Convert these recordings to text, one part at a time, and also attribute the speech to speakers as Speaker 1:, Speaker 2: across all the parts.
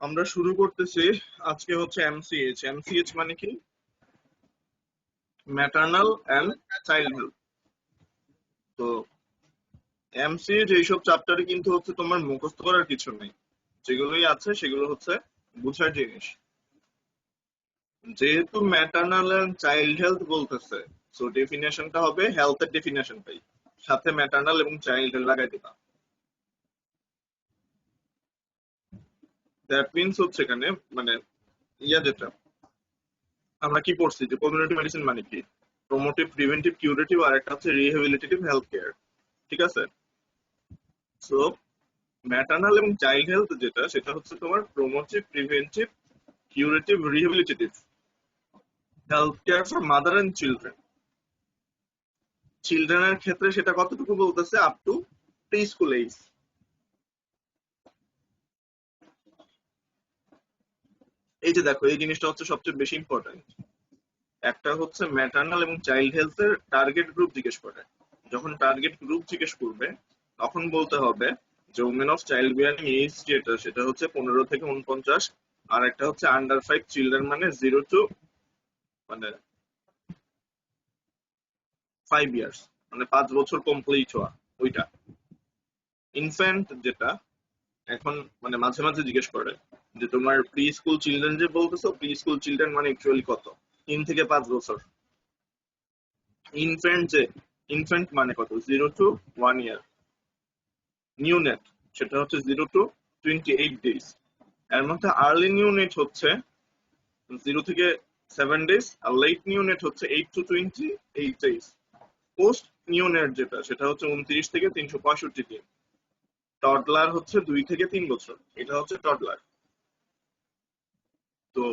Speaker 1: আমরা শুরু করতেছি। আজকে হচ্ছে এমসিএইচ। এমসিএইচ মানে কি? Maternal and child health. তো এমসিএইচ এইসব চ্যাপ্টারে কিন্তু হচ্ছে তোমার মুখস্থ করার কিছু নেই, যেগুলোই আছে সেগুলো হচ্ছে বুঝার জিনিস। যেহেতু ম্যাটারনাল এন্ড চাইল্ড হেলথ বলতেছে, সো ডেফিনেশনটা হবে হেলথের ডেফিনেশনটাই, সাথে ম্যাটারনাল এবং চাইল্ড হেলথ লাগাই দিলাম। দ্যাট মিনস হচ্ছে এখানে মানে যেটা আমরা কি পড়ছি যে কমিউনিটি মেডিসিন মানে কি, প্রমোটিভ, প্রিভেন্টিভ, কিউরেটিভ, আর একটা হচ্ছে রিহ্যাবিলিটেটিভ হেলথ কেয়ার। ঠিক আছে? সো ম্যাটারনাল এবং চাইল্ড হেলথ যেটা, সেটা হচ্ছে তোমার promotive, preventive, curative, rehabilitative health care for mother and children. চিলড্রেনের ক্ষেত্রে সেটা কতটুকু বলতেছে? Up to pre school age. এই যে দেখো, এই জিনিসটা হচ্ছে সবচেয়ে বেশি ইম্পর্টেন্ট। একটা হচ্ছে ম্যাটারনাল এবং চাইল্ড হেলথের টার্গেট গ্রুপ জিজ্ঞেস করে। যখন টার্গেট গ্রুপ জিজ্ঞেস করবে তখন বলতে হবে যে women of child bearing age যেটা, সেটা হচ্ছে 15 থেকে 49। আর একটা হচ্ছে আন্ডার 5 চিলড্রেন, মানে 0 টু মানে 5 ইয়ার্স, মানে 5 বছর কমপ্লিট হওয়া ওইটা। ইনফ্যান্ট যেটা এখন মানে মাঝে মাঝে জিজ্ঞেস করে যে তোমার প্রি স্কুল চিলড্রেন যে বলতেছো, প্রি স্কুল চিলড্রেন মানে অ্যাকচুয়ালি কত? 3 থেকে 5 বছর। ইনফ্যান্ট যে, ইনফ্যান্ট মানে কত? 0 টু 1 ইয়ার। নিউনেট সেটা হচ্ছে 0 টু 28 ডেজ। এর মধ্যে আর্লি নিউনেট হচ্ছে 0 থেকে 7 ডেজ, আর লেট নিউনেট হচ্ছে 8 টু 28 ডেজ। পোস্ট নিউনেট যেটা, সেটা হচ্ছে 29 থেকে 365 দিন। টডলার হচ্ছে 2 থেকে 3 বছর, এটা হচ্ছে টডলার। তো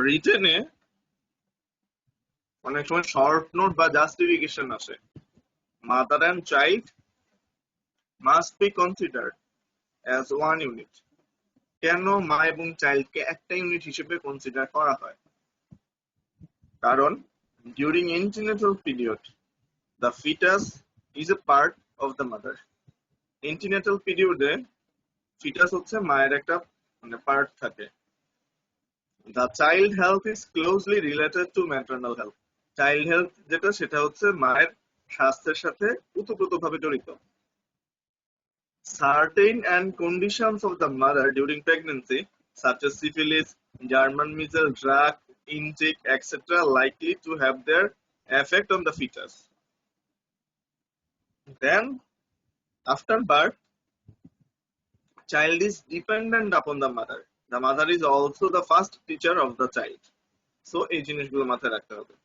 Speaker 1: রিটেনে অনেক সময় শর্ট নোট বা জাস্টিফিকেশন আসে। Mother and child must be considered as one unit. কেন মা এবং চাইল্ডকে একটা ইউনিট হিসেবে কনসিডার করা হয়? কারণ during antenatal period the foetus is a part of the mother. Antenatal পিরিয়ডে ফিটাস হচ্ছে মায়ের একটা মানে পার্ট থাকে। The child health is closely related to maternal health. Child health যেটা, সেটা হচ্ছে মায়ের স্বাস্থ্যের সাথে ওতপ্রোতভাবে জড়িত। Certain and conditions of the mother during pregnancy, such as syphilis, German measles, drug intake, etc., likely to have their effect on the fetus. Then, after birth, child is dependent upon the mother. The mother is also the first teacher of the child. So, এই জিনিসগুলো মাথায় রাখতে হবে।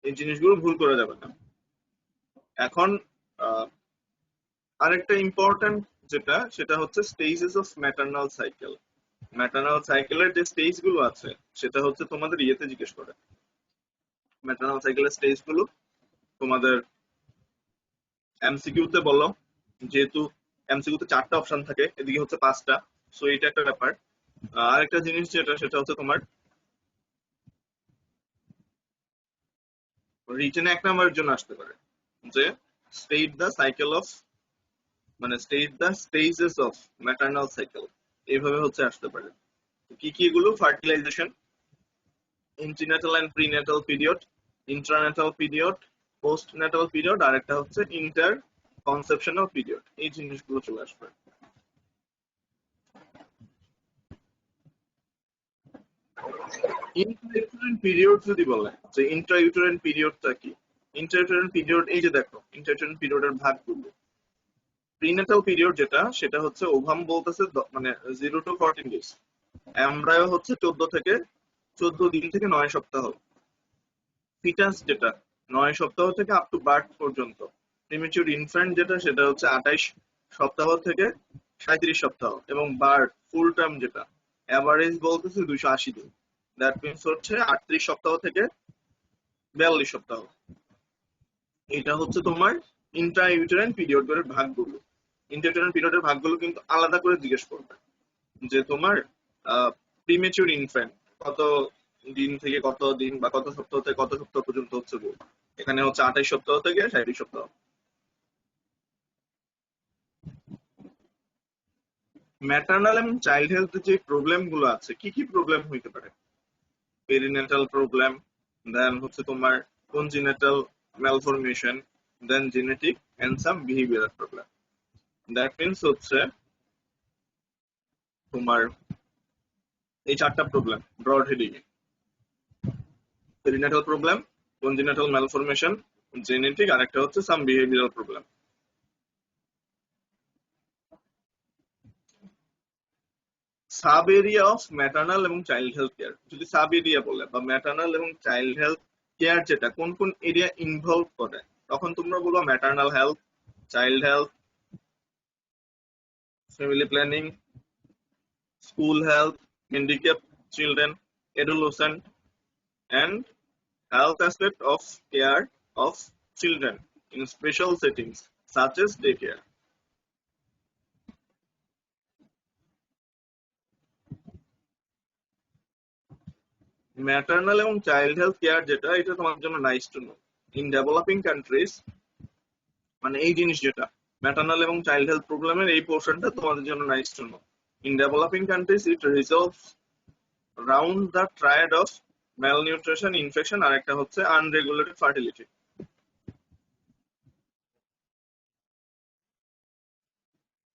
Speaker 1: এই জিনিসগুলো ভুল করা যাবে না। এখন আরেকটা ইম্পর্টেন্ট যেটা, সেটা হচ্ছে stages of maternal cycle. Maternal সাইকেলের যে স্টেজ গুলো আছে, সেটা হচ্ছে তোমাদের ইয়েতে জিজ্ঞেস করে। ম্যাটারনাল সাইকেলের স্টেজ গুলো তোমাদের এমসিকিউ তে বলো, যেহেতু এমসিকিউ তে 4টা অপশন থাকে, এদিকে হচ্ছে 5টা। সো এটা একটা ব্যাপার। আরেকটা জিনিস যেটা, সেটা হচ্ছে তোমার রিটেনে 1 নাম্বারের জন্য আসতে পারে যে স্টেট দ্য সাইকেল অফ, মানে state the stages of maternal cycle, এইভাবে হচ্ছে আসতে পারে। কি কি এগুলো? Fertilisation, antenatal and prenatal period, intranatal period, postnatal period, আর একটা হচ্ছে ইন্টার কনসেপশনাল পিরিয়ড। এই জিনিসগুলো চলে আসবে। ইন্ট্রাইউটেরাইন পিরিয়ড যদি বলে যে ইন্ট্রাইউটেরাইন পিরিয়ডটা কি, ইন্ট্রাইউটেরাইন পিরিয়ড এই যে দেখো, ইন্ট্রাইউটেরাইন পিরিয়ডের ভাগগুলো। প্রিনেটাল পিরিয়ড যেটা, সেটা হচ্ছে ওভাম বলতেছে মানে 0 টু 14 ডেজ। এমব্রায়ো হচ্ছে 14 দিন থেকে 9 সপ্তাহ। ফিটাস যেটা 9 সপ্তাহ থেকে আপ টু বার্থ পর্যন্ত। প্রিমেচিউর ইনফ্যান্ট যেটা, সেটা হচ্ছে 28 সপ্তাহ থেকে 37 সপ্তাহ। এবং বার্থ ফুল টার্ম যেটা, এভারেজ বলতেছে 280 দিন। দ্যাট মিনস হচ্ছে 38 সপ্তাহ থেকে 42 সপ্তাহ। এটা হচ্ছে তোমার ইন্ট্রা ইউটেরাইন পিরিয়ডের ভাগগুলো। ইন্ট্রা ইউটেরাইন পিরিয়ডের ভাগগুলো কিন্তু আলাদা করে জিজ্ঞেস করবে যে তোমার প্রিমেচিউর ইনফ্যান্ট কত দিন থেকে কত দিন বা কত সপ্তাহ থেকে কত সপ্তাহ পর্যন্ত হচ্ছে বলবা। এখানে হচ্ছে 28 সপ্তাহ থেকে 37 সপ্তাহ। ম্যাটার্নাল এবং চাইল্ড হেলথ যে প্রবলেম গুলো আছে, কি কি প্রবলেম হইতে পারে? পেরিনেটাল প্রবলেম, দেন হচ্ছে তোমার congenital malformation, then genetic and some behavioural problem. That means হচ্ছে তোমার এই চারটা প্রবলেম ব্রড হেডিং এ: perinatal problem, congenital malformation, genetic, আর একটা হচ্ছে some behavioural problem. Sub area of maternal এবং চাইল্ড হেলথ কেয়ার, যদি সাব এরিয়া বলে বা ম্যাটার্নাল এবং চাইল্ড হেলথ কেয়ার যেটা কোন কোন এরিয়া ইনভলভ করে, তখন তোমরা বলবো maternal health, child health, family planning, school health, handicap children, adolescent, and health aspect of care of children in special settings such as daycare. Maternal এবং child health care যেটা, এটা তোমার জন্য nice to know. In developing countries, মানে এই জিনিস যেটা maternal এবং চাইল্ড হেলথ প্রবলেমের এই পোর্শনটা তোমাদের জন্য nice to know. In developing countries it resolves round the triad of malnutrition, infection, আর একটা হচ্ছে unregulated fertility.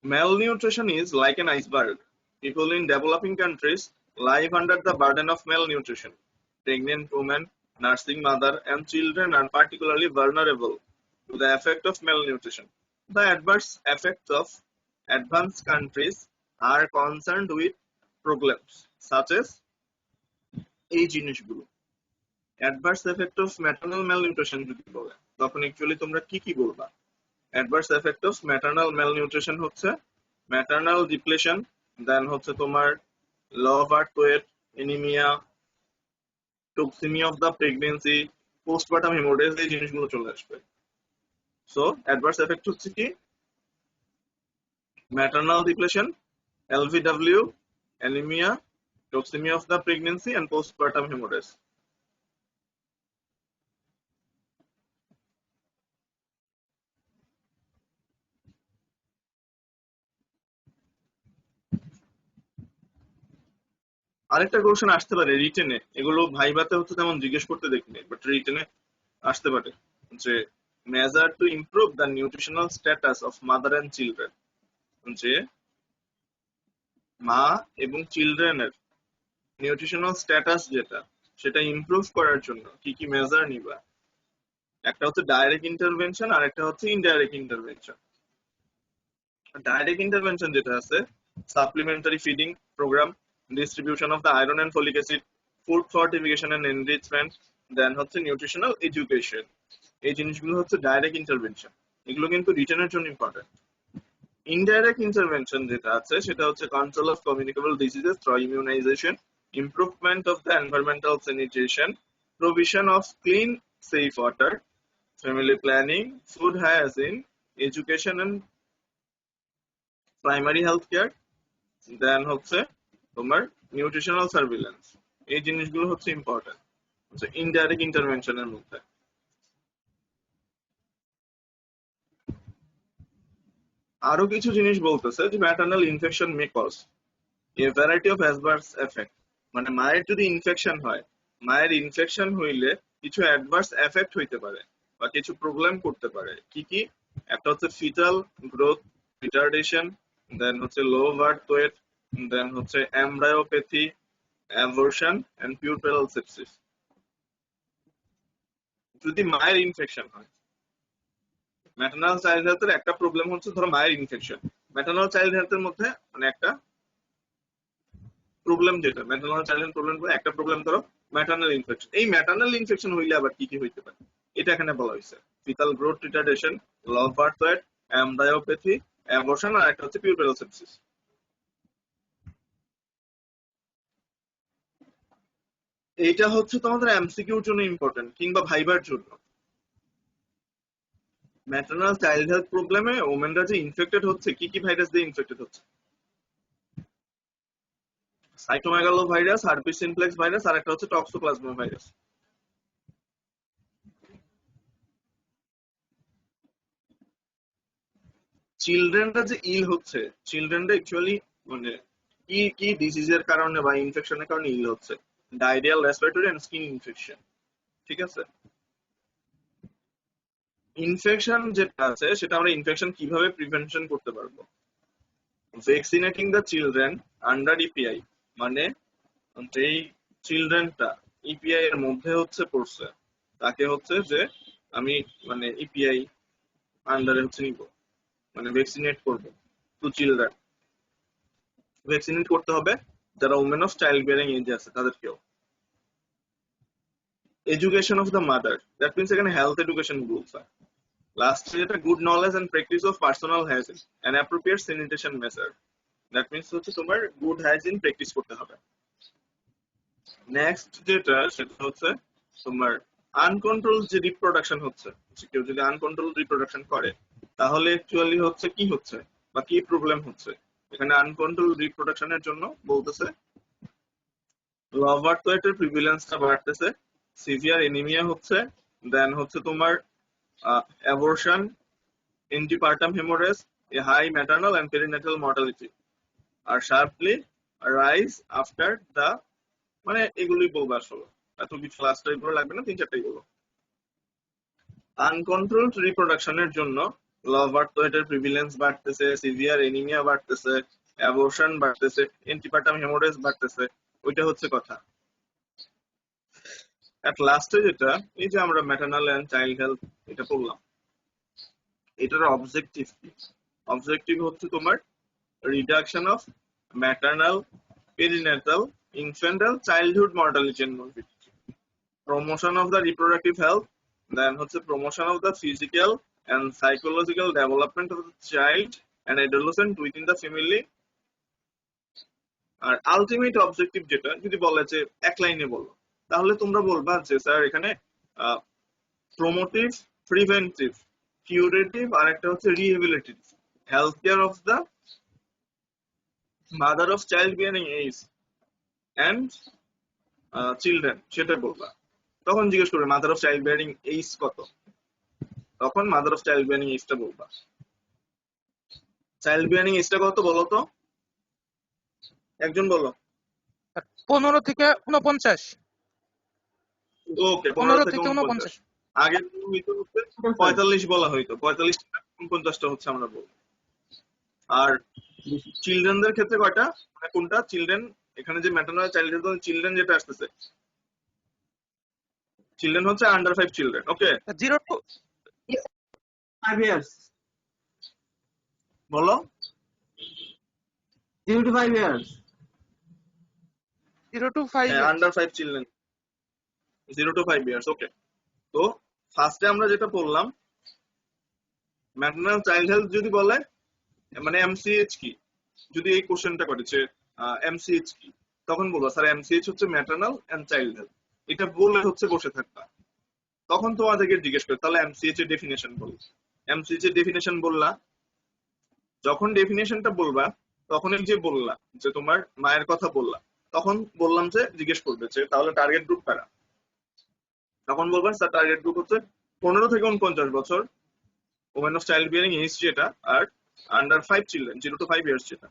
Speaker 1: Malnutrition is like an iceberg. People in developing countries live under the burden of malnutrition. Pregnant women, nursing mother, and children are particularly vulnerable to the effect of malnutrition. The adverse effects of advanced countries are concerned with problems such as এই জিনিসগুলো। Adverse effect of maternal malnutrition যদি বলে, তখন actually তোমরা কি কি বলবা? Adverse effect of maternal malnutrition হচ্ছে ম্যাটার্নাল ডিপ্লেশন, দেন হচ্ছে তোমার low birth weight, anaemia, toxaemia of the pregnancy, postpartum haemorrhage, এই জিনিসগুলো চলে আসবে। সো অ্যাডভার্স এফেক্ট হচ্ছে কি? Maternal depletion, LBW, anaemia, toxaemia of the pregnancy, and postpartum haemorrhage. আরেকটা কোশ্চেন আসতে পারে রিটেনে, এগুলো ভাইভাতে হচ্ছে তেমন জিজ্ঞেস করতে দেখিনি, বাট রিটেনে আসতে পারে যে measure to improve the nutritional status of mother and children, যে মা এবং চিলড্রেনের নিউট্রিশনাল স্ট্যাটাস যেটা, সেটা ইমপ্রুভ করার জন্য কি কি মেজার নিবা? একটা হচ্ছে ডাইরেক্ট ইন্টারভেনশন, আর একটা হচ্ছে ইনডাইরেক্ট ইন্টারভেনশন। ডাইরেক্ট ইন্টারভেনশন যেটা আছে, supplementary feeding programme, distribution of the iron and folic acid, food fortification and enrichment, then হচ্ছে নিউট্রিশনাল এডুকেশন। এই জিনিসগুলো হচ্ছে ডাইরেক্ট ইন্টারভেনশন, এগুলো কিন্তু রিটেনের জন্য ইম্পর্টেন্ট। ইনডাইরেক্ট ইন্টারভেনশন যেটা আছে, সেটা হচ্ছে control of communicable diseases through immunisation, improvement of the environmental sanitation, provision of clean safe water, family planning, food hygiene, education and primary health care, then হচ্ছে তোমার nutritional surveillance. এই জিনিসগুলো হচ্ছে important indirect ইন্টারভেনশনের মধ্যে। আরো কিছু জিনিস বলতেছে যে maternal infection may cause a variety of adverse effect, মানে মায়ের যদি ইনফেকশন হয়, মায়ের ইনফেকশন হইলে কিছু অ্যাডভার্স এফেক্ট হইতে পারে বা কিছু প্রবলেম করতে পারে। কি কি? একটা হচ্ছে ফিটাল গ্রোথ রিটার্ডেশন, দেন হচ্ছে লো বার্থ ওয়েট, দেন হচ্ছে এমব্রায়োপ্যাথি, অ্যাবর্শন এন্ড পিউরপেরাল সেপসিস। যদি মায়ের ইনফেকশন হয়, ম্যাটার্নাল চাইল্ড হেলথের একটা প্রবলেম হচ্ছে ধরো মায়ের ইনফেকশন, ম্যাটার্নাল চাইল্ড হেলথের মধ্যে মানে একটা প্রবলেম, যেটা ম্যাটার্নাল চাইল্ড হেলথ প্রবলেম করে একটা প্রবলেম ধরো ম্যাটার্নাল ইনফেকশন। এই ম্যাটার্নাল ইনফেকশন হইলে আবার কি কি হইতে পারে, এটা এখানে বলা হয়েছে। Foetal growth retardation, low birth weight, embryopathy, abortion, আর একটা হচ্ছে পিউরপেরাল সেপসিস। এইটা হচ্ছে তোমাদের এমসিকিউর জন্য ইম্পর্টেন্ট কিংবা ভাইবার জন্য। ম্যাটার্নাল চাইল্ড হেলথ প্রবলেমে ওমেনরা যে ইনফেক্টেড হচ্ছে, কি কি ভাইরাস দিয়ে ইনফেক্টেড হচ্ছে? Cytomegalovirus, herpes simplex virus, আর একটা হচ্ছে টক্সোপ্লাজমা ভাইরাস। চিলড্রেনরা যে ইল হচ্ছে, চিলড্রেনরা অ্যাকচুয়ালি মানে কি কি ডিজিজের কারণে বা ইনফেকশনের কারণে ইল হচ্ছে? Diarrhoeal, respiratory and skin infection. ঠিক আছে, ইনফেকশন যেটা আছে সেটা আমরা ইনফেকশন কিভাবে প্রিভেনশন করতে পারবো? ভ্যাকসিনেটিং দ্য চিলড্রেন আন্ডার ইপিআই, মানে যেই চিলড্রেনটা ইপিআই এর মধ্যে হচ্ছে পড়ছে তাকে হচ্ছে যে আমি মানে ইপিআই আন্ডারে হচ্ছে নিব, মানে ভ্যাকসিনেট করব টু চিলড্রেন। ভ্যাকসিনেট করতে হবে যারা ওমেন অফ চাইল্ড বিয়ারিং এজে আছে তাদেরকেও। Education of the mother, that means এখানে হেলথ এডুকেশন বলছে। লাস্ট যেটা good knowledge and practice of personal hygiene and appropriate sanitation measure, that means হচ্ছে তোমার গুড হাইজিন প্র্যাকটিস করতে হবে। নেক্সট যেটা সেটা হচ্ছে তোমার আনকন্ট্রোল যে রিপ্রোডাকশন হচ্ছে, কেউ যদি আনকন্ট্রোল রিপ্রোডাকশন করে তাহলে অ্যাকচুয়ালি হচ্ছে কি হচ্ছে বা কি প্রবলেম হচ্ছে। এখানে আনকন্ট্রোল রিপ্রোডাকশনের জন্য বলতেছে লভার ওয়েটের প্রিভিলেন্সটা বাড়তেছে, সিভিয়ার এনিমিয়া হচ্ছে, দেন হচ্ছে তোমার abortion, antepartum haemorrhage, a high maternal and perinatal mortality আর শার্পলি রাইজ আফটার দ্য, মানে এগুলোই বলবো আসলে, এত কিছু লাস্ট এগুলো লাগবে না, 3-4টাই বলবো। আনকন্ট্রোলড রিপ্রোডাকশনের জন্য লভ বার্থ ওয়েটের প্রিভিলেন্স বাড়তেছে, সিভিয়ার এনিমিয়া বাড়তেছে, অ্যাবর্শন বাড়তেছে, এন্টিপার্টাম হেমোরেজ বাড়তেছে, ওইটা হচ্ছে কথা। এট লাস্টে যেটা এই যে আমরা ম্যাটারনাল এন্ড চাইল্ড হেলথ এটা পড়লাম, এটার অবজেক্টিভ কি? অবজেক্টিভ হচ্ছে তোমার reduction of maternal, perinatal, infantile, childhood mortality and morbidity, promotion of the reproductive health, then হচ্ছে promotion of the physical and psychological development of the child and adolescent within the family। আর ultimate objective যেটা যদি বলে যে এক লাইনে বলো তাহলে তোমরা বলবা যে স্যার এখানে প্রমোটিভ, প্রিভেন্টিভ, কিউরেটিভ আর একটা হচ্ছে rehabilitative health care of the mother of child bearing age and children, সেটা বলবা। তখন জিজ্ঞেস করবে mother of child bearing age কত, তখন মাদার অফ চাইল্ড বিয়ারিং এজটা বলবা। চাইল্ড বিয়ারিং এজটা কত বলো তো, একজন বলো।
Speaker 2: 15 থেকে 49।
Speaker 1: ওকে, 15 থেকে 49। আগে হইতো 45 বলা হইতো, 45 থেকে 49টা হচ্ছে আমরা বলবো। আর চিলড্রেনদের ক্ষেত্রে কয়টা, মানে কোনটা চিলড্রেন, এখানে যে ম্যাটারনাল চাইল্ড হেলথ চিলড্রেন যেটা আসতেছে, চিলড্রেন হচ্ছে under 5 children. Okay,
Speaker 2: 0 to
Speaker 3: 5 years.
Speaker 1: বলো
Speaker 3: 0 to 5 years.
Speaker 2: 0 to 5 years।
Speaker 1: Under 5 children 0 to 5 years. Okay, তো ফার্স্টে আমরা যেটা পড়লাম ম্যাটারনাল চাইল্ড হেলথ যদি বলে মানে এমসিএইচ কি, যদি এই কোশ্চেনটা করে যে এমসিএইচ কি, তখন বলবো স্যার এমসিএইচ হচ্ছে ম্যাটারনাল এন্ড চাইল্ড হেলথ, এটা বলে হচ্ছে বসে থাকবা। তখন তোমাদেরকে জিজ্ঞেস করে তাহলে এমসিএইচ এর ডেফিনেশন বল। এমসিএইচ এর ডেফিনেশন বললা, যখন ডেফিনেশনটা বলবা তখনই যে বললা যে তোমার মায়ের কথা বললা, তখন বললাম যে জিজ্ঞেস করবে যে তাহলে টার্গেট গ্রুপ কারা, তখন বলবেন স্যার টার্গেট গ্রুপ হচ্ছে 15 থেকে 49 বছর, women of child bearing age যেটা, আর আন্ডার 5 চিলড্রেন 0 to 5 ইয়ার্স যেটা।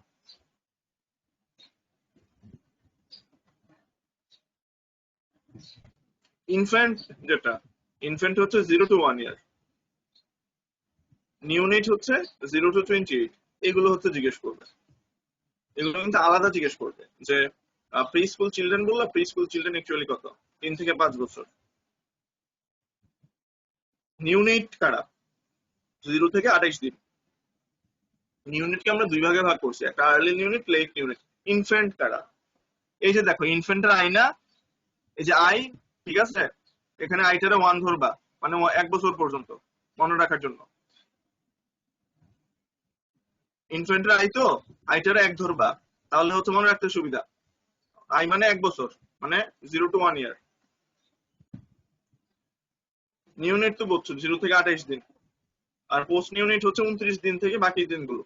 Speaker 1: ইনফ্যান্ট যেটা, ইনফ্যান্ট হচ্ছে 0 to 1 ইয়ার, নিউনেট হচ্ছে 0 to 28, এগুলো হচ্ছে জিজ্ঞেস করবে। এগুলো কিন্তু আলাদা জিজ্ঞেস করবে যে প্রি স্কুল চিলড্রেন বললা, প্রি স্কুল চিলড্রেন অ্যাকচুয়ালি কত, 3 থেকে 5 বছর। নিউনেট কারা, 0 থেকে 28 দিন। নিউনেটকে আমরা দুই ভাগে ভাগ করছি, একটা early neonate, late neonate. Infant কারা, এই যে দেখো ইনফ্যান্টের আই না, এই যে আই, ঠিক আছে, এখানে আইটারে 1 ধরবা, মানে 1 বছর পর্যন্ত মনে রাখার জন্য। ইনফ্যান্টের আই তো, আইটারে 1 ধরবা, তাহলে হচ্ছে মনে রাখতে সুবিধা। আই মানে 1 বছর, মানে 0 to 1 ইয়ার। নিউনেট তো বলছো 0 থেকে 28 দিন, আর পোস্ট নিউনেট হচ্ছে 29 দিন থেকে বাকি দিনগুলো।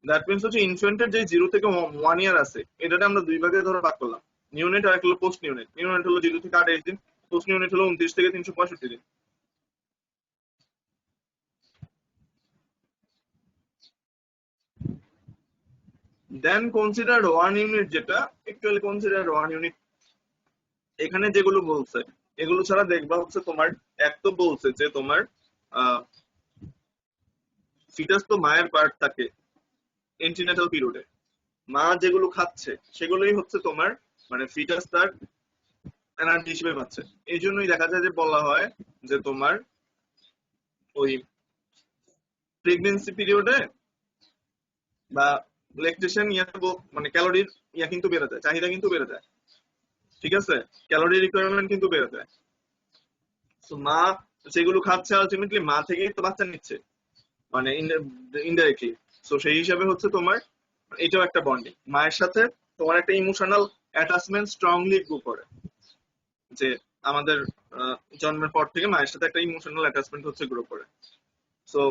Speaker 1: দ্যাট মিনস হচ্ছে ইনফ্যান্টের যে 0 থেকে 1 ইয়ার আছে এটাতে আমরা দুই ভাগে ধরে ভাগ করলাম, নিউনেট আর একটা হলো পোস্ট নিউনেট। নিউনেট হলো 0 থেকে 28 দিন, পোস্ট নিউনেট হলো 29 থেকে 365 দিন। দেন কনসিডার 1 ইউনিট, যেটা অ্যাকচুয়ালি কনসিডার 1 ইউনিট এখানে যেগুলো বলছে এগুলো ছাড়া দেখবা হচ্ছে তোমার এক তো বলছে যে তোমার ফিটাস তো মায়ের পার্ট থাকে এন্টিনেটাল পিরিয়ডে, মা যেগুলো খাচ্ছে সেগুলোই হচ্ছে তোমার মানে ফিটাস তার এনার্জি হিসেবে পাচ্ছে। এই জন্যই দেখা যায় যে বলা হয় যে তোমার ওই প্রেগনেন্সি পিরিয়ডে বা ল্যাকটেশন মানে ক্যালোরির কিন্তু বেড়ে যায়, চাহিদা কিন্তু বেড়ে যায়, ঠিক আছে, ক্যালোরি রিকোয়ারমেন্ট কিন্তু বেড়ে যায়। তো মা সেগুলো খাচ্ছে আলটিমেটলি মা থেকেই তো বাচ্চা নিচ্ছে মানে ইনডাইরেক্টলি। সো সেই হিসাবে হচ্ছে তোমার এটাও একটা বন্ডিং, মায়ের সাথে তোমার একটা ইমোশনাল অ্যাটাচমেন্ট স্ট্রংলি গ্রো করে, যে আমাদের জন্মের পর থেকে মায়ের সাথে একটা ইমোশনাল অ্যাটাচমেন্ট হচ্ছে গ্রো করে। সো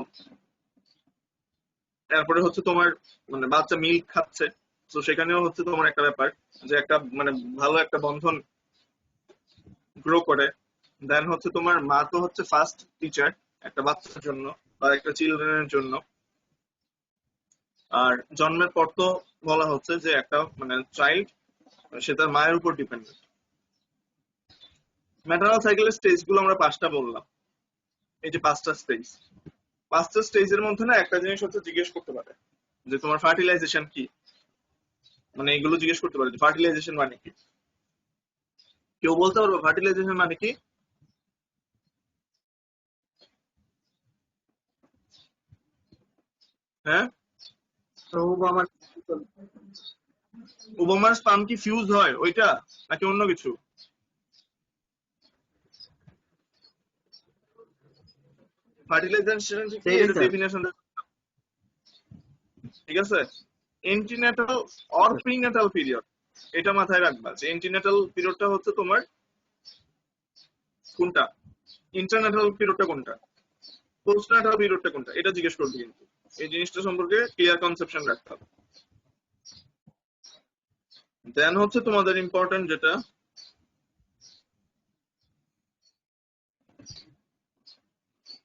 Speaker 1: তারপরে হচ্ছে তোমার মানে বাচ্চা মিল্ক খাচ্ছে, তো সেখানেও হচ্ছে তোমার একটা ব্যাপার যে একটা মানে ভালো একটা বন্ধন গ্রো করে। দেন হচ্ছে তোমার মা তো হচ্ছে ফার্স্ট টিচার একটা বাচ্চার জন্য বা একটা চিলড্রেনের জন্য। আর জন্মের পর তো বলা হচ্ছে যে একটা মানে চাইল্ড সে তার মায়ের উপর ডিপেন্ডেন্ট। ম্যাটারনাল সাইকেলের স্টেজ গুলো আমরা 5টা বললাম, এই যে 5টা স্টেজ, 5টা স্টেজের মধ্যে না একটা জিনিস হচ্ছে জিজ্ঞেস করতে পারে যে তোমার ফার্টিলাইজেশন কি, মানে এগুলো জিজ্ঞেস করতে পারে যে ফার্টিলাইজেশন মানে কি। কেউ বলতে পারবে ফার্টিলাইজেশন মানে কি? হ্যাঁ, ওবামার স্পাম কি ফিউজ হয় ওইটা নাকি অন্য কিছু? ফার্টিলাইজেশন কি এটা ডেফিনিশন, ঠিক আছে। এন্টিনেটাল অর প্রিনেটাল পিরিয়ড, এটা মাথায় রাখবা যে এন্টিনেটাল পিরিয়ডটা হচ্ছে তোমার কোনটা, ইন্টারনেটাল পিরিয়ডটা কোনটা, পোস্টনেটাল পিরিয়ডটা কোনটা, এটা জিজ্ঞেস করবে। কিন্তু এই জিনিসটা সম্পর্কে ক্লিয়ার কনসেপশন রাখতে হবে। দেন হচ্ছে তোমাদের ইম্পর্টেন্ট যেটা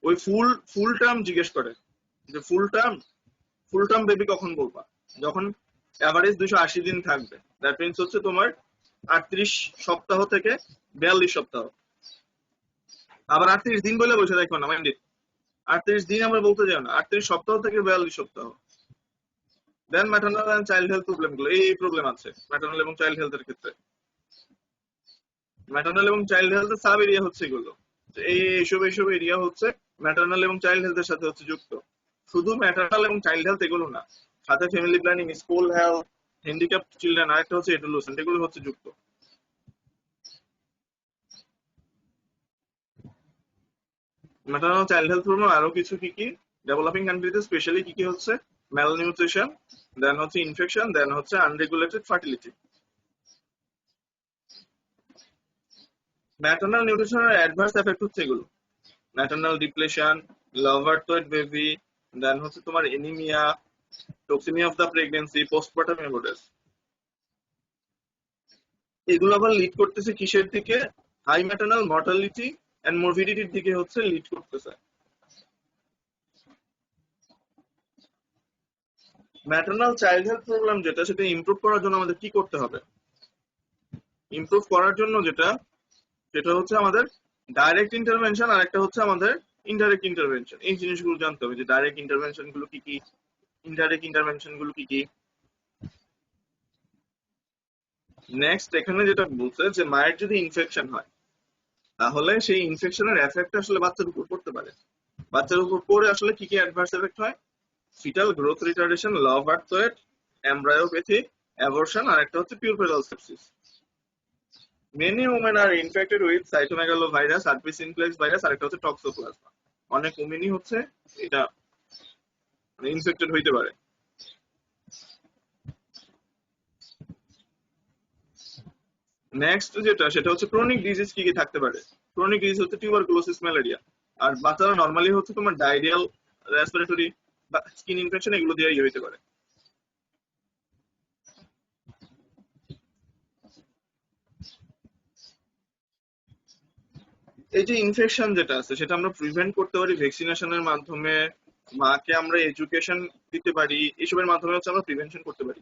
Speaker 1: ওই ফুল টার্ম জিজ্ঞেস করে যে ফুল টার্ম বেবি কখন বলবা, যখন এভারেজ 280 দিন থাকবে, দ্যাট মিন্স হচ্ছে তোমার 38 সপ্তাহ থেকে 42 সপ্তাহ। আবার 38 দিন বলে বসে দেখো না, মাইন্ড ইট, 38 দিন আমরা বলতে যাই না, 38 সপ্তাহ থেকে 42 সপ্তাহ। Then maternal and child health problem গুলো, এই প্রবলেম আছে ম্যাটারনাল এবং চাইল্ড হেলথের ক্ষেত্রে। ম্যাটারনাল এবং চাইল্ড হেলথের সাব এরিয়া হচ্ছে এগুলো, এইসব এরিয়া হচ্ছে ম্যাটারনাল এবং চাইল্ড হেলথের সাথে হচ্ছে যুক্ত। শুধু ম্যাটারনাল এবং চাইল্ড হেলথ এগুলো না, সাথে family planning, school health, handicapped children, আরেকটা হচ্ছে এডুলেশন, এগুলো হচ্ছে যুক্ত। ম্যাটারনাল চাইল্ড হেলথ প্রবলেম আরো কিছু কি কি ডেভেলপিং কান্ট্রিতে স্পেশালি কি কি হচ্ছে, ম্যালনিউট্রিশন, দেন হচ্ছে ইনফেকশন, দেন হচ্ছে আনরেগুলেটেড ফার্টিলিটি। ম্যাটারনাল নিউট্রিশনের অ্যাডভার্স এফেক্ট হচ্ছে এগুলো, ম্যাটারনাল ডিপ্লেশন, লাভারটয়েড বেবি, দেন হচ্ছে তোমার anaemia, toxaemia of the pregnancy, postpartum haemorrhage. এগুলো আবার লিড করতেছে কিসের দিকে, হাই ম্যাটারনাল মর্টালিটি এন্ড মরবিডিটির দিকে হচ্ছে লিড করতেছে। ম্যাটারনাল চাইল্ড হেলথ প্রবলেম যেটা, সেটা ইমপ্রুভ করার জন্য আমাদের কি করতে হবে? ইমপ্রুভ করার জন্য সেটা হচ্ছে আমাদের ডাইরেক্ট ইন্টারভেনশন, আর একটা হচ্ছে আমাদের ইনডাইরেক্ট ইন্টারভেনশন। এই জিনিসগুলো জানতে হবে যে ডাইরেক্ট ইন্টারভেনশন গুলো কি কি, ইনডাইরেক্ট ইন্টারভেনশন গুলো কি কি। নেক্সট এখানে যেটা বলছে যে মায়ের যদি ইনফেকশন হয় তাহলে সেই ইনফেকশনের এফেক্ট আসলে বাচ্চার উপর পড়তে পারে। বাচ্চার উপর পড়ে আসলে কি কি অ্যাডভার্স এফেক্ট হয়? Foetal growth retardation, low of birth weight, embryopathy, abortion, আর একটা হচ্ছে puerperal sepsis. Many women are infected with cytomegalovirus, herpes simplex virus, আর একটা হচ্ছে টক্সোপ্লাজমা। অনেক ওমেনই হচ্ছে এটা ইনফেক্টেড হইতে পারে। নেক্সট যেটা সেটা হচ্ছে ক্রনিক ডিজিজ কি কি থাকতে পারে। ক্রনিক ডিজিজ হচ্ছে টিউবারকুলোসিস, ম্যালেরিয়া, আর বাচ্চারা নরমালি হচ্ছে তোমার ডায়রিয়াল, রেসপিরেটরি বা স্কিন ইনফেকশন এগুলো দিয়ে হইতে পারে। এই যে ইনফেকশন যেটা আছে সেটা আমরা প্রিভেন্ট করতে পারি ভ্যাকসিনেশনের মাধ্যমে, মাকে আমরা এডুকেশন দিতে পারি, এসবের মাধ্যমে হচ্ছে আমরা প্রিভেনশন করতে পারি।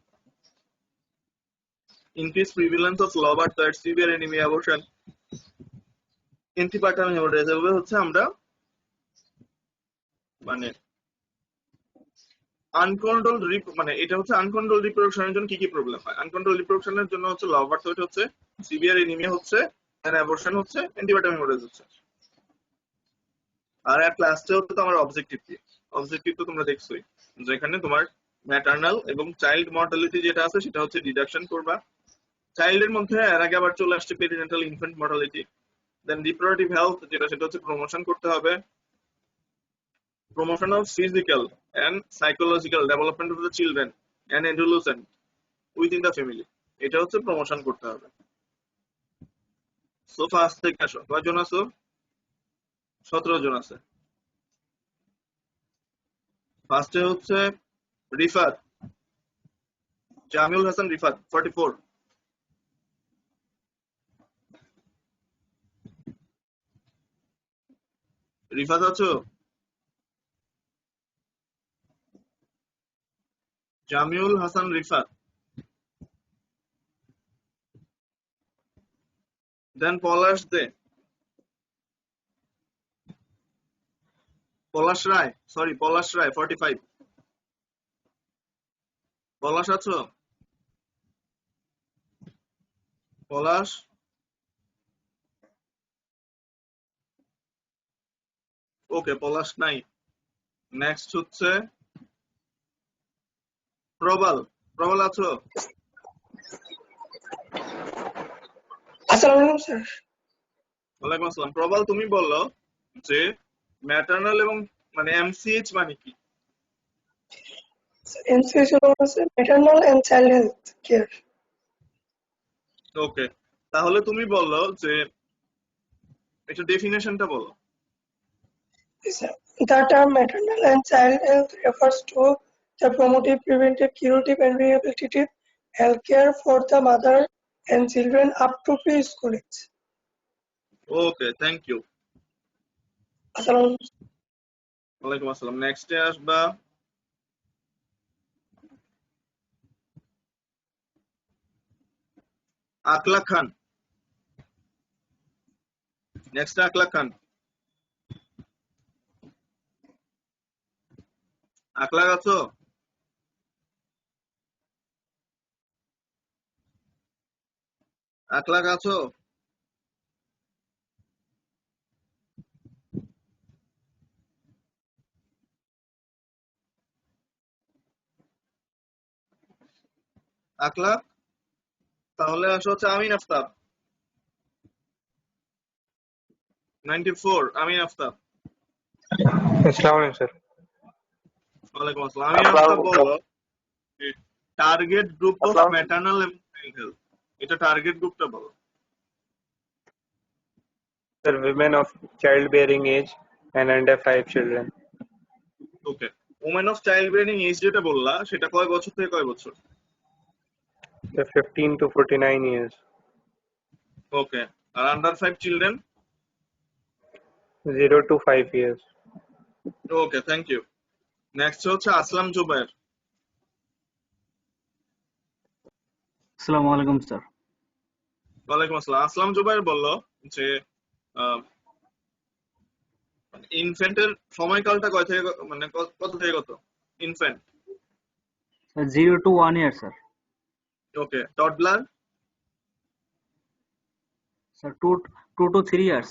Speaker 1: Increase prevalence of low birth, severe anaemia, abortion, antepartum haemorrhage, এভাবে হচ্ছে আমরা মানে আনকন্ট্রোল মানে এটা হচ্ছে আনকন্ট্রোল রিপ্রোডাকশনের জন্য কি কি প্রবলেম হয়। আনকন্ট্রোল রিপ্রোডাকশনের জন্য হচ্ছে লো বার্থ ওয়েট হচ্ছে, সিভিয়ার এনিমিয়া হচ্ছে, আর অ্যাবর্শন হচ্ছে, অ্যান্টিপার্টাম হেমোরেজ হচ্ছে। আর এট লাস্টে হচ্ছে তো আমার অবজেক্টিভ কি, অবজেক্টিভ তো তোমরা দেখছোই, যেখানে তোমার ম্যাটারনাল এবং চাইল্ড মর্টালিটি যেটা আছে সেটা হচ্ছে ডিডাকশন করবা। চাইল্ডের মধ্যে এর আগে আবার চলে আসছে পেরিনেটাল ইনফ্যান্ট মর্টালিটি। দেন রিপ্রোডাক্টিভ হেলথ যেটা, সেটা হচ্ছে প্রমোশন করতে হবে, promotion of physical and psychological development of the children and adolescent within the family, এটা হচ্ছে প্রমোশন করতে হবে। সো ফার্স্ট থেকে আসো, কয়জন আছো? 17 জন আছে। ফার্স্টে হচ্ছে রিফাত, জামিউল হাসান রিফাত 44। রিফাত আছো? জামিউল হাসান রিফাত। দেন পলাশ দে, পলাশ রায়, সরি পলাশ রায় 45। পলাশ আছো? পলাশ? ওকে, পলাশ নাই। নেক্সট হচ্ছে প্রবাল, প্রবাল আছো?
Speaker 4: আসসালামু আলাইকুম স্যার।
Speaker 1: ওয়ালাইকুম আসসালাম। প্রবাল, তুমি বললো যে ম্যাটারনাল এবং মানে এমসিএইচ মানে কি?
Speaker 4: এমসিএস হলো maternal and child health care.
Speaker 1: Okay, তাহলে তুমি বললো যে এটা ডেফিনেশনটা বলো।
Speaker 4: The term maternal and child health refers to the promotive, preventive, curative, and rehabilitative health care for the mother and children up to preschool age.
Speaker 1: Okay, thank you.
Speaker 4: আসসালামু
Speaker 1: ওয়ালাইকুম আসসালাম। নেক্সটে আসবা আকলা খান। নেক্সট আকলা খান। আকলা আছো? আকলা আছো? আকলা? তাহলে আসো হচ্ছে আমিন আফতাব 94। আমিন আফতাব।
Speaker 2: আসসালামু আলাইকুম স্যার।
Speaker 1: ওয়ালাইকুম আসসালাম। আমিন আফতাব বললো টার্গেট গ্রুপ অফ ম্যাটারনাল এবং চাইল্ড হেলথ, এটা টার্গেট গ্রুপটা বলো।
Speaker 2: Sir, women of childbearing age and under 5 children.
Speaker 1: Okay, women of child bearing age যেটা বললা সেটা কয় বছর থেকে কয় বছর?
Speaker 2: The 15 to 49 years.
Speaker 1: ওকে, আর under 5 children?
Speaker 2: 0 to 5 years.
Speaker 1: Okay, thank you. Next হচ্ছে আসলাম জুবায়ের।
Speaker 3: আসসালামু আলাইকুম স্যার।
Speaker 1: ওয়ালাইকুম আসসালাম। আসলাম জুবায়ের বললো যে ইনফ্যান্টের সময়কালটা কয় থেকে মানে কত থেকে কত? Infant?
Speaker 3: 0 to 1 year sir.
Speaker 1: Okay, toddler?
Speaker 3: Sir 2 to 3 years।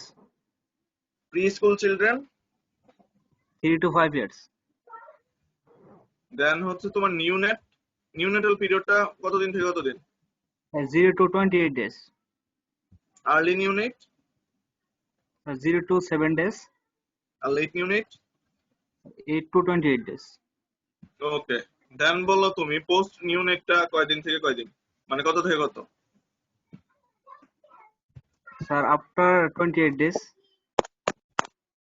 Speaker 1: Pre school children?
Speaker 3: 3 to 5 years।
Speaker 1: দেন হচ্ছে তোমার নিউনেট, নিউনেটাল পিরিয়ডটা কতদিন থেকে কতদিন?
Speaker 3: 0 to 28 days।
Speaker 1: Early neonate?
Speaker 3: 0 to 7 days।
Speaker 1: আর late neonate?
Speaker 3: 8 to 28 days।
Speaker 1: Okay, then বলো তুমি পোস্ট নিউনেটটা কয়দিন থেকে কয়দিন, মানে কত থেকে কত?
Speaker 3: Sir after 28 days।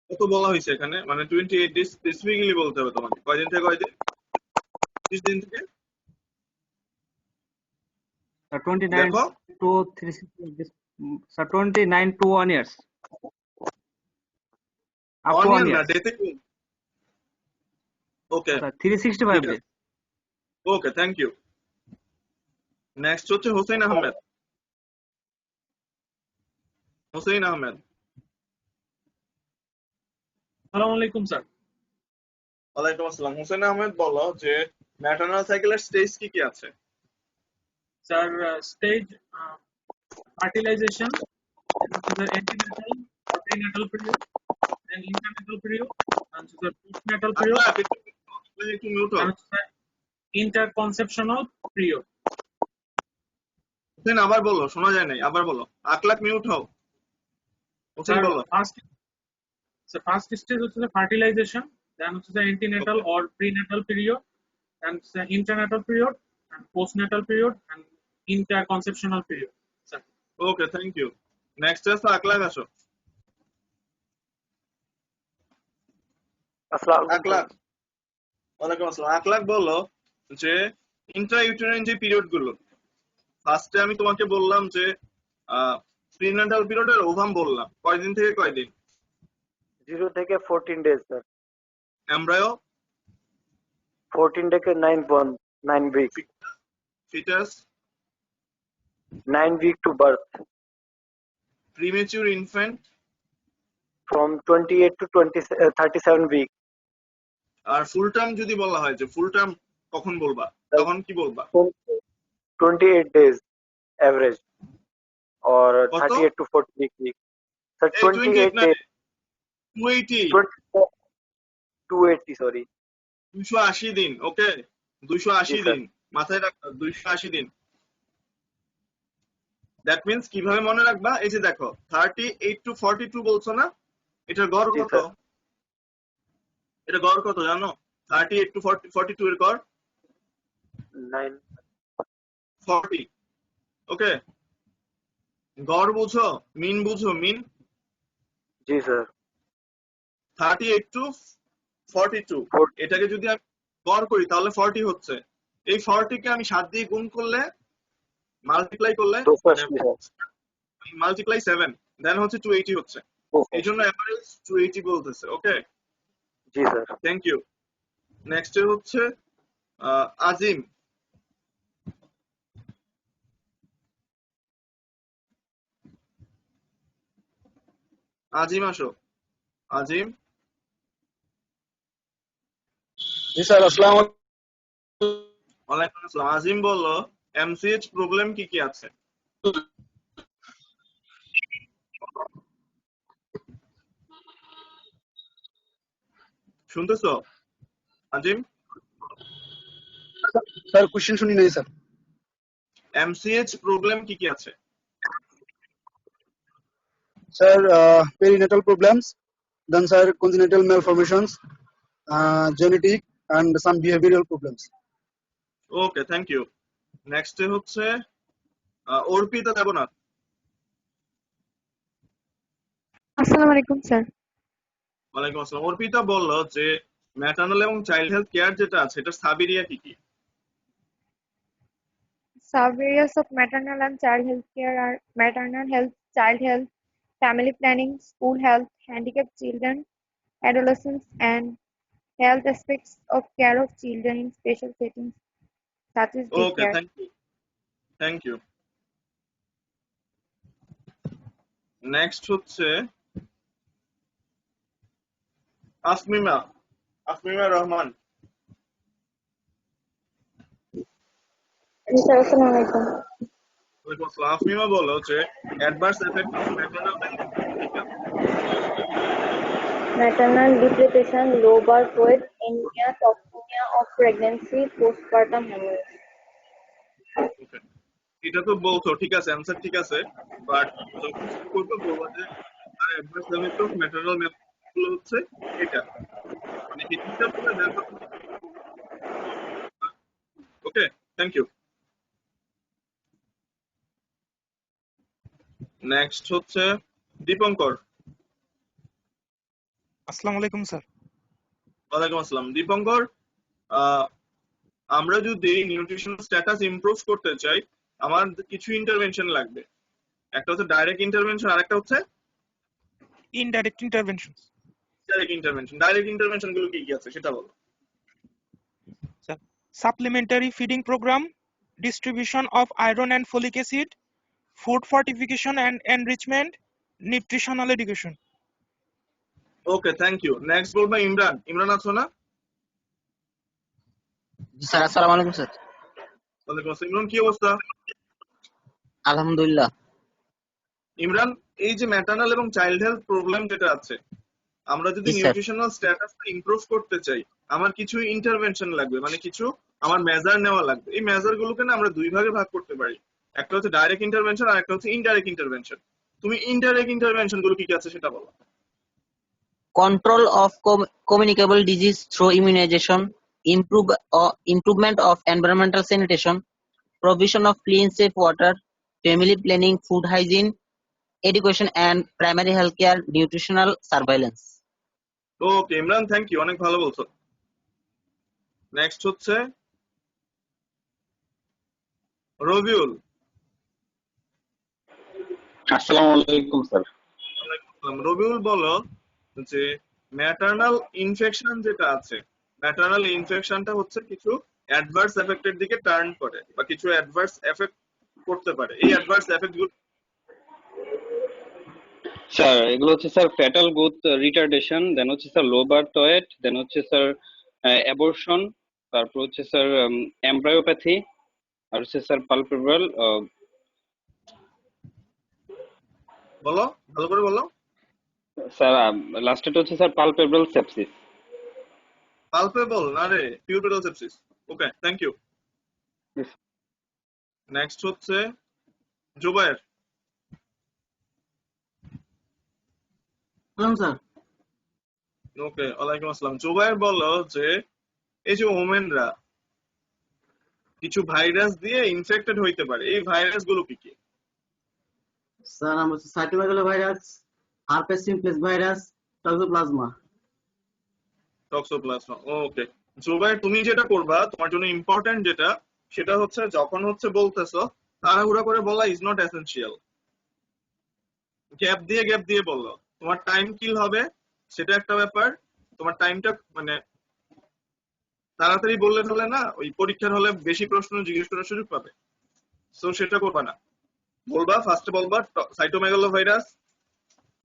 Speaker 1: কত বলা হয়েছে এখানে, মানে 28 ডেজ স্পেসিফিক্যালি বলতে হবে তোমাকে, কয়দিন থেকে কয়দিন? 30 দিন থেকে?
Speaker 3: 29
Speaker 1: দেখো
Speaker 3: to 36 days। Sir 29 to 1 years। up to 1
Speaker 1: অনিয়ন না
Speaker 3: year.
Speaker 1: ডেতে ওকে
Speaker 3: Sir, 365
Speaker 1: ঠিক আছে
Speaker 3: days.
Speaker 1: Okay thank you next হচ্ছে হোসেন আহমেদ হোসেন আহমেদ
Speaker 5: আসসালামু আলাইকুম স্যার।
Speaker 1: ওয়ালাইকুম আসসালাম হোসেন আহমেদ বলো যে ম্যাটারনাল সাইকেলের স্টেজ কি কি আছে
Speaker 5: sir stage fertilization, antenatal or prenatal period, then internatal period, and the postnatal period,
Speaker 1: একটু মিউট হও
Speaker 5: and the interconceptional period.
Speaker 1: Hossain আবার বলো শোনা যায় নাই আবার বলো আকলাক মিউট হও হোসেন
Speaker 5: Sir,
Speaker 1: বলো
Speaker 5: first stage হচ্ছে ফার্টিলাইজেশন, then হচ্ছে antenatal or prenatal period, and the internatal period, and postnatal period, and interconceptional period. Sir.
Speaker 1: Okay thank you next আছে আকলাক আসো আকলাক ওয়ালাইকুম আসসালাম আকলাক বলো যে ইন্ট্রাইউটেরাইন যে পিরিয়ড গুলো ফার্স্টে আমি তোমাকে বললাম যে প্রিনাটাল পিরিয়ডের ওভাম বললাম কয়দিন থেকে কয়দিন
Speaker 6: 0 থেকে 14 days sir.
Speaker 1: এমব্রায়ো
Speaker 6: 14 থেকে 9 weeks.
Speaker 1: Foetus
Speaker 6: 9 week to birth.
Speaker 1: Premature infant
Speaker 6: From 28 to 37 weeks.
Speaker 1: আর ফুল টার্ম যদি বলা হয় যে ফুল টার্ম কখন বলবা তখন কি বলবা
Speaker 6: 28 days average. Or
Speaker 1: কত?
Speaker 6: 38 to 40 weeks. Sir,
Speaker 1: এই 28 না
Speaker 6: 28 days.
Speaker 1: 280
Speaker 6: 280 sorry.
Speaker 1: 280 দিন ওকে 280
Speaker 6: জি, স্যার।
Speaker 1: দিন মাথায় রাখবা 280 দিন দ্যাট মিন্স কিভাবে মনে রাখবা এই যে দেখো 38 to 42 বলছো না এটার গড়
Speaker 6: জি,
Speaker 1: কত
Speaker 6: স্যার।
Speaker 1: এটা গড় কত জানো 38 to 42 এর গড়
Speaker 6: 9.
Speaker 1: 40 ওকে গড় বুঝো মিন বুঝো মিন
Speaker 6: জি স্যার।
Speaker 1: 38 to 42
Speaker 6: 40
Speaker 1: এটাকে যদি আমি গড় করি তাহলে 40 হচ্ছে এই 40 কে আমি 7 দিয়ে গুণ করলে মাল্টিপ্লাই করলে
Speaker 6: 280
Speaker 1: মাল্টিপ্লাই 7 দেন হচ্ছে 280 হচ্ছে
Speaker 6: Okay.
Speaker 1: এই জন্য এভারেজ 280 বলতেছে ওকে
Speaker 6: জি স্যার।
Speaker 1: থ্যাংক ইউ নেক্সট হচ্ছে আজিম আজিম আসো আজিম
Speaker 7: জি স্যার আসসালামু
Speaker 1: ওয়ালাইকুম আসসালাম আজিম বললো এমসিএইচ প্রবলেম কি কি আছে শুনতেছো আজিম
Speaker 7: স্যার কোশ্চেন শুনি নাই স্যার।
Speaker 1: এমসিএইচ প্রবলেম কি কি আছে
Speaker 7: sir perinatal problems, then sir congenital malformations, genetic and some behavioral problems.
Speaker 1: Okay thank you next হচ্ছে অর্পিতা দেবনাথ
Speaker 8: আসসালামু আলাইকুম স্যার।
Speaker 1: ওয়ালাইকুম আসসালাম অর্পিতা বললো যে ম্যাটারনাল এবং চাইল্ড হেলথ কেয়ার যেটা আছে এটা সাব এরিয়া কি কি
Speaker 8: Sub areas of maternal and child health care are maternal health, child health, family planning, school health, handicapped children, adolescents, and health aspects of care of children in special settings such as
Speaker 1: okay
Speaker 8: daycare.
Speaker 1: Thank you next হচ্ছে Asmima Rahman
Speaker 8: sir আসসালামু আলাইকুম।
Speaker 1: ওয়ালাইকুম আসসালাম আসমিমা বলো যে adverse effect of maternal
Speaker 8: Maternal deprivation, low birth weight, anemia, toxemia of pregnancy, postpartum hemorrhage.
Speaker 1: ওকে এটা তো বলছো ঠিক আছে অ্যানসার ঠিক আছে বাট যখন করবে বলবো যে আর অ্যাডভার্স এফেক্ট অফ ম্যাটারনাল গুলো হচ্ছে এটা মানে এটা পুরো ব্যাপার ওকে থ্যাংক ইউ নেক্সট হচ্ছে দীপঙ্কর
Speaker 9: আসসালামু আলাইকুম স্যার।
Speaker 1: ওয়ালাইকুম আসসালাম দীপঙ্কর আমরা যদি নিউট্রিশন স্ট্যাটাস ইমপ্রুভ করতে চাই আমার কিছু ইন্টারভেনশন লাগবে একটা হচ্ছে ডাইরেক্ট ইন্টারভেনশন আর একটা হচ্ছে
Speaker 9: indirect intervention.
Speaker 1: Indirect intervention. Direct intervention গুলো কি কি আছে সেটা বলো।
Speaker 9: Supplementary feeding program, distribution of iron and folic acid, food fortification and enrichment, nutritional education.
Speaker 1: Okay, thank you. Next বলবো ইমরান। ইমরান আছো না?
Speaker 10: জি স্যার, আসসালামু আলাইকুম স্যার।
Speaker 1: ওয়ালাইকুম আসসালাম। ইমরান কি অবস্থা?
Speaker 10: আলহামদুলিল্লাহ।
Speaker 1: ইমরান, এই যে ম্যাটারনাল এবং চাইল্ড হেলথ প্রবলেম যেটা আছে, আমরা যদি
Speaker 10: জি স্যার।
Speaker 1: নিউট্রিশনাল স্ট্যাটাসটা ইমপ্রুভ করতে চাই, আমার কিছু ইন্টারভেনশন লাগবে, মানে কিছু আমার মেজার নেওয়া লাগবে। এই মেজার গুলোকে না আমরা দুই ভাগে ভাগ করতে পারি, একটা হচ্ছে ডাইরেক্ট ইন্টারভেনশন আর একটা হচ্ছে ইনডাইরেক্ট ইন্টারভেনশন। তুমি ইনডাইরেক্ট ইন্টারভেনশন গুলো কি কি আছে সেটা বলো।
Speaker 10: Control of communicable disease through immunization, improvement of environmental sanitation, provision of clean, safe water, family planning, food hygiene, education and primary healthcare, nutritional surveillance.
Speaker 1: Okay Imran, thank you, অনেক ভালো বলছো। নেক্সট হচ্ছে রবিউল।
Speaker 11: আসসালামু আলাইকুম স্যার।
Speaker 1: ওয়ালাইকুম আসসালাম। রবিউল বলো যে ম্যাটারনাল ইনফেকশন যেটা আছে, ম্যাটারনাল ইনফেকশনটা হচ্ছে কিছু অ্যাডভার্স এফেক্টের দিকে টার্ন করে বা কিছু অ্যাডভার্স এফেক্ট করতে পারে। এই অ্যাডভার্স এফেক্ট গুলো
Speaker 11: স্যার এগুলো হচ্ছে স্যার ফ্যাটাল গ্রোথ রিটার্ডেশন, দেন হচ্ছে স্যার লো বার্থ ওয়েট, দেন হচ্ছে স্যার অ্যাবর্শন, তারপর হচ্ছে স্যার এমব্রায়োপ্যাথি, আর হচ্ছে স্যার পালপেব্রাল।
Speaker 1: বলো, ভালো করে বলো।
Speaker 11: স্যার লাস্টেটা হচ্ছে স্যার পালপেব্রাল সেপসিস।
Speaker 1: পালপেবল না রে, puerperal sepsis. Okay, thank you. Next হচ্ছে জুবায়ের।
Speaker 3: স্যার।
Speaker 1: ওকে, ওয়ালাইকুম আসসালাম। জুবায়ের বলো যে এই যে ওমেনরা কিছু ভাইরাস দিয়ে ইনফেক্টেড হইতে পারে, এই ভাইরাস গুলো কি কি?
Speaker 3: স্যার আমরা cytomegalovirus, herpes simplex virus, toxoplasma.
Speaker 1: Toxoplasma. Okay Zubair, তুমি যেটা করবা, তোমার জন্য ইম্পর্টেন্ট যেটা, সেটা হচ্ছে যখন হচ্ছে বলতেছো তাড়াহুড়া করে বলা ইজ নট এসেনশিয়াল। গ্যাপ দিয়ে বললো, তোমার টাইম কিল হবে সেটা একটা ব্যাপার। তোমার টাইমটা মানে তাড়াতাড়ি বললে ফেলে না, ওই পরীক্ষার হলে বেশি প্রশ্ন জিজ্ঞেস করার সুযোগ পাবে। সো সেটা করবা না, বলবা ফার্স্টে বলবা cytomegalovirus,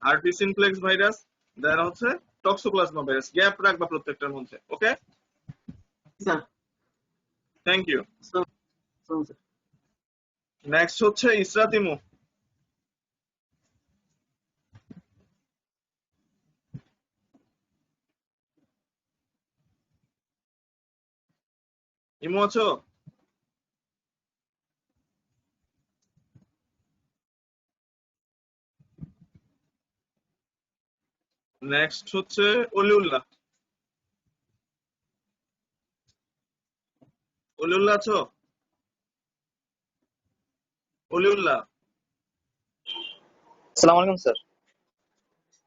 Speaker 1: herpes simplex virus, then হচ্ছে টক্সোপ্লাজমা ভাইরাস। গ্যাপ রাখবা প্রত্যেকটার মধ্যে। Okay
Speaker 3: sir.
Speaker 1: Thank you.
Speaker 3: Sir.
Speaker 1: Next হচ্ছে ইসরাত ইমু। ইমু আছো? নেক্সট হচ্ছে অলিউল্লাহ। অলিউল্লাহ আছো? অলিউল্লাহ।
Speaker 6: আসসালামু আলাইকুম স্যার।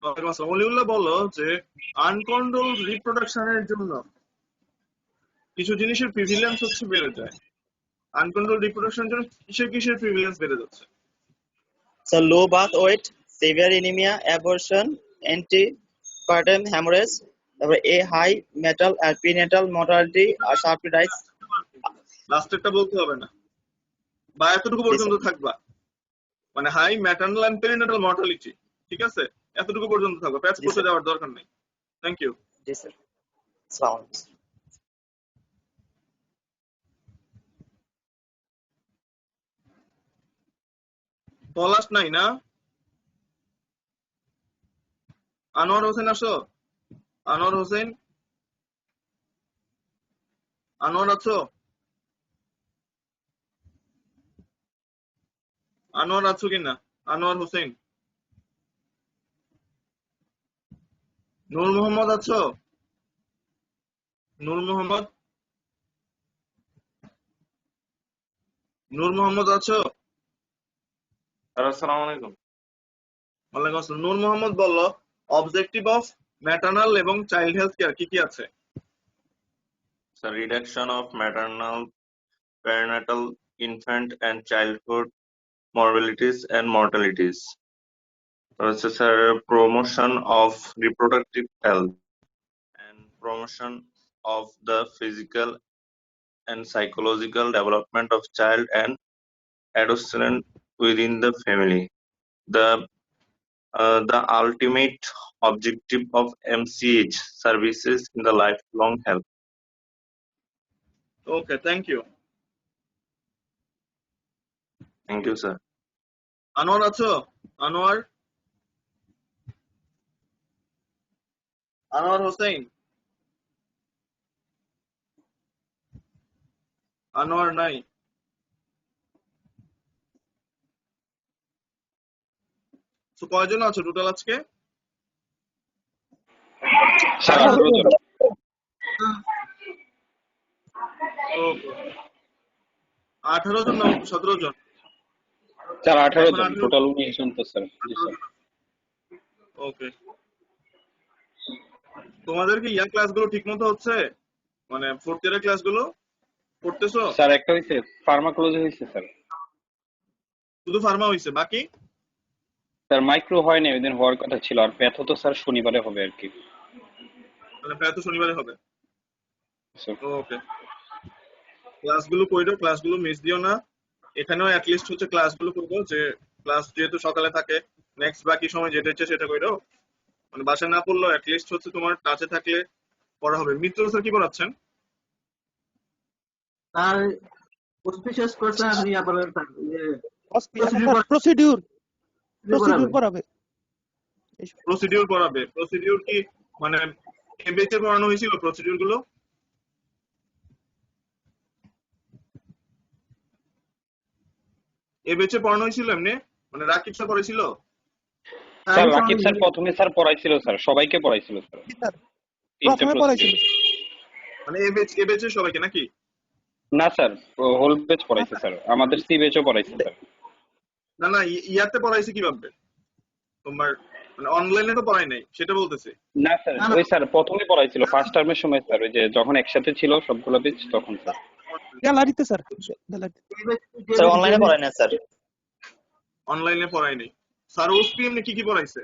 Speaker 1: ওয়ালাইকুম আসসালাম। অলিউল্লাহ বলো যে আনকন্ট্রোল রিপ্রোডাকশনের জন্য কিছু জিনিসের প্রিভিলেন্স হচ্ছে বেড়ে যায়। আনকন্ট্রোল রিপ্রোডাকশনের জন্য কিসের প্রিভিলেন্স বেড়ে যাচ্ছে?
Speaker 6: Sir low birth weight, severe anaemia, abortion, antepartum haemorrhage, তারপরে এ হাই মেটাল আর প্রিনেটাল মর্টালিটি আর সার্পিডাইস।
Speaker 1: লাস্টেরটা বলতে হবে না, বা এতটুকু পর্যন্ত থাকবা, মানে high maternal and perinatal mortality. ঠিক আছে, এতটুকু পর্যন্ত থাকবা, প্যাচ করতে যাওয়ার দরকার নেই। Thank you.
Speaker 6: জি স্যার। আসসালামু আলাইকুম।
Speaker 1: পলাশ নাই না? আনোয়ার হোসেন আসো? আনোয়ার হোসেন, আনোয়ার আছো? আনোয়ার আছো কিনা? আনোয়ার হোসেন, নূর মোহাম্মদ আছো? নূর মোহাম্মদ, নূর মোহাম্মদ আছো?
Speaker 12: আসসালামু আলাইকুম।
Speaker 1: ওয়ালাইকুম আসসালাম। নূর মোহাম্মদ বললো অবজেক্টিভ অফ ম্যাটারনাল এবং চাইল্ড হেলথ কেয়ার কি কি আছে?
Speaker 12: So reduction of maternal, perinatal, infant and childhood morbidities and mortalities. হচ্ছে sir promotion of reproductive health and promotion of the physical and psychological development of child and adolescent within the family. The ultimate objective of MCH services in the lifelong health.
Speaker 1: Okay, thank you.
Speaker 12: Thank you, sir.
Speaker 1: Anwar আছো? আনোয়ার হোসেন, আনোয়ার নাই। তো কয়জন আছো total আজকে?
Speaker 11: Sir 18 জন।
Speaker 1: ওকে, 18 জন না 17 জন?
Speaker 11: Sir 18
Speaker 1: এখন
Speaker 11: জন,
Speaker 1: 18
Speaker 11: total 19 জন তো sir. জি sir.
Speaker 1: ওকে, তোমাদের কি ইয়ার ক্লাসগুলো ঠিকমতো হচ্ছে? মানে ফোর্থ ইয়ারের ক্লাসগুলো করতেছো?
Speaker 11: স্যার একটা হইছে ফার্মাকোলজি হইছে স্যার।
Speaker 1: শুধু ফার্মা হইছে, বাকি?
Speaker 11: স্যার মাইক্রো হয় না, ওইদিন হওয়ার কথা ছিল। আর প্যাথো তো স্যার শনিবারে হবে আর কি।
Speaker 1: মানে প্রায় তো শনিবারে হবে।
Speaker 11: স্যার
Speaker 1: ওকে, ক্লাসগুলো কইরো, ক্লাসগুলো মিস দিও না। এখানেও অ্যাট লিস্ট হচ্ছে ক্লাসগুলো করবো, যে ক্লাস যেহেতু সকালে থাকে, নেক্সট বাকি সময় যেটা ইচ্ছে সেটা কইরো। মানে বাসায় না পড়লেও অ্যাট লিস্ট হচ্ছে তোমার টাচে থাকলে পড়া হবে। মিত্র স্যার কি পড়াচ্ছেন?
Speaker 3: তার অস্পিশিয়াস করছে আপনি আবার
Speaker 9: প্রসিডিউর
Speaker 3: করাবে।
Speaker 9: করাবে।
Speaker 1: প্রসিডিউর পড়াবে। প্রসিডিউর কি মানে এমবিএতে পড়ানো হয়েছিল প্রসিডিউর গুলো? এমবিএতে পড়ানো হয়েছিল এমনি? মানে রাকিব স্যার পড়াইছিল?
Speaker 11: স্যার রাকিব স্যার প্রথমে স্যার পড়াইছিল স্যার, সবাইকে পড়াইছিল স্যার।
Speaker 9: প্রথমে পড়াইছিল।
Speaker 1: মানে এমবিএতে সবাইকে নাকি?
Speaker 11: না স্যার, হোল ব্যাচ পড়াইছে স্যার, আমাদের সি ব্যাচও পড়াইছে স্যার।
Speaker 1: না না, ইয়াতে পড়াইছে কিভাবে? তোমার মানে অনলাইনে তো পড়াই নাই, সেটা বলতেছি।
Speaker 11: না স্যার, ওই স্যার প্রথমে পড়াইছিল ফার্স্ট টার্মের সময় স্যার, ওই যে যখন একসাথে ছিল সবগুলো ব্যাচ তখন স্যার।
Speaker 9: গ্যালারিতে স্যার,
Speaker 6: স্যার অনলাইনে পড়ায় না স্যার।
Speaker 1: অনলাইনে পড়াই নাই। স্যার ওসপি এমনি কি কি পড়াইছে?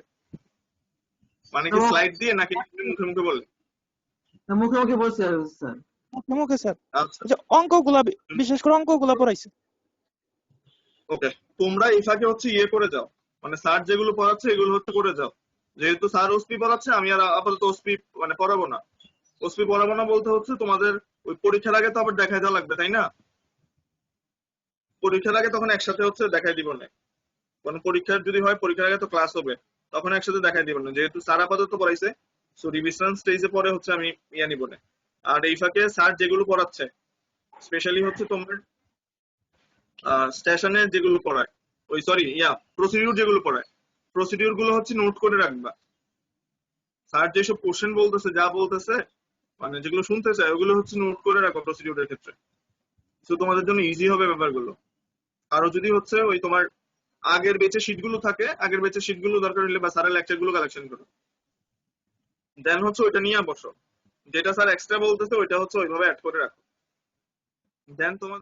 Speaker 1: মানে কি স্লাইড দিয়ে নাকি মুখে মুখে বলে?
Speaker 3: মুখে মুখে বলছে স্যার।
Speaker 9: মুখে স্যার।
Speaker 1: আচ্ছা,
Speaker 9: অঙ্কগুলা বিশেষ করে অঙ্কগুলা পড়াইছে।
Speaker 1: ওকে, তোমরা এই ফাঁকে হচ্ছে ইয়ে করে যাও, মানে স্যার যেগুলো পড়াচ্ছে এগুলো হচ্ছে করে যাও। যেহেতু স্যার ওসপি পড়াচ্ছে, আমি আর আপাতত ওসপি মানে পড়াবো না। ওসপি পড়াবো না বলতে হচ্ছে তোমাদের ওই পরীক্ষার আগে তো আবার দেখাই দেওয়া লাগবে, তাই না? পরীক্ষার আগে তখন একসাথে হচ্ছে দেখাই দিব না। কারণ পরীক্ষার যদি হয়, পরীক্ষার আগে তো ক্লাস হবে, তখন একসাথে দেখাই দিব না। যেহেতু স্যার আপাতত পড়াইছে, সো রিভিশন স্টেজে পরে হচ্ছে আমি ইয়ে নিব না। আর এই ফাঁকে স্যার যেগুলো পড়াচ্ছে, স্পেশালি হচ্ছে তোমার স্টেশনে যেগুলো পড়ায়, ওই সরি প্রসিডিউর যেগুলো পড়ায়, প্রসিডিউর গুলো হচ্ছে নোট করে রাখবা। স্যার যেসব কোশ্চেন বলতেছে, যা বলতেছে, মানে যেগুলো শুনতে চায় ওগুলো হচ্ছে নোট করে রাখো প্রসিডিউরের ক্ষেত্রে। তো তোমাদের জন্য ইজি হবে ব্যাপারগুলো। আরো যদি হচ্ছে ওই তোমার আগের বেচে শীট গুলো থাকে, আগের বেচে শীট গুলো দরকার হলে বা স্যারের লেকচার গুলো কালেকশন করো, দেন হচ্ছে ওইটা নিয়ে বসো। যেটা স্যার এক্সট্রা বলতেছে ওইটা হচ্ছে ওইভাবে অ্যাড করে রাখো। দেন তোমার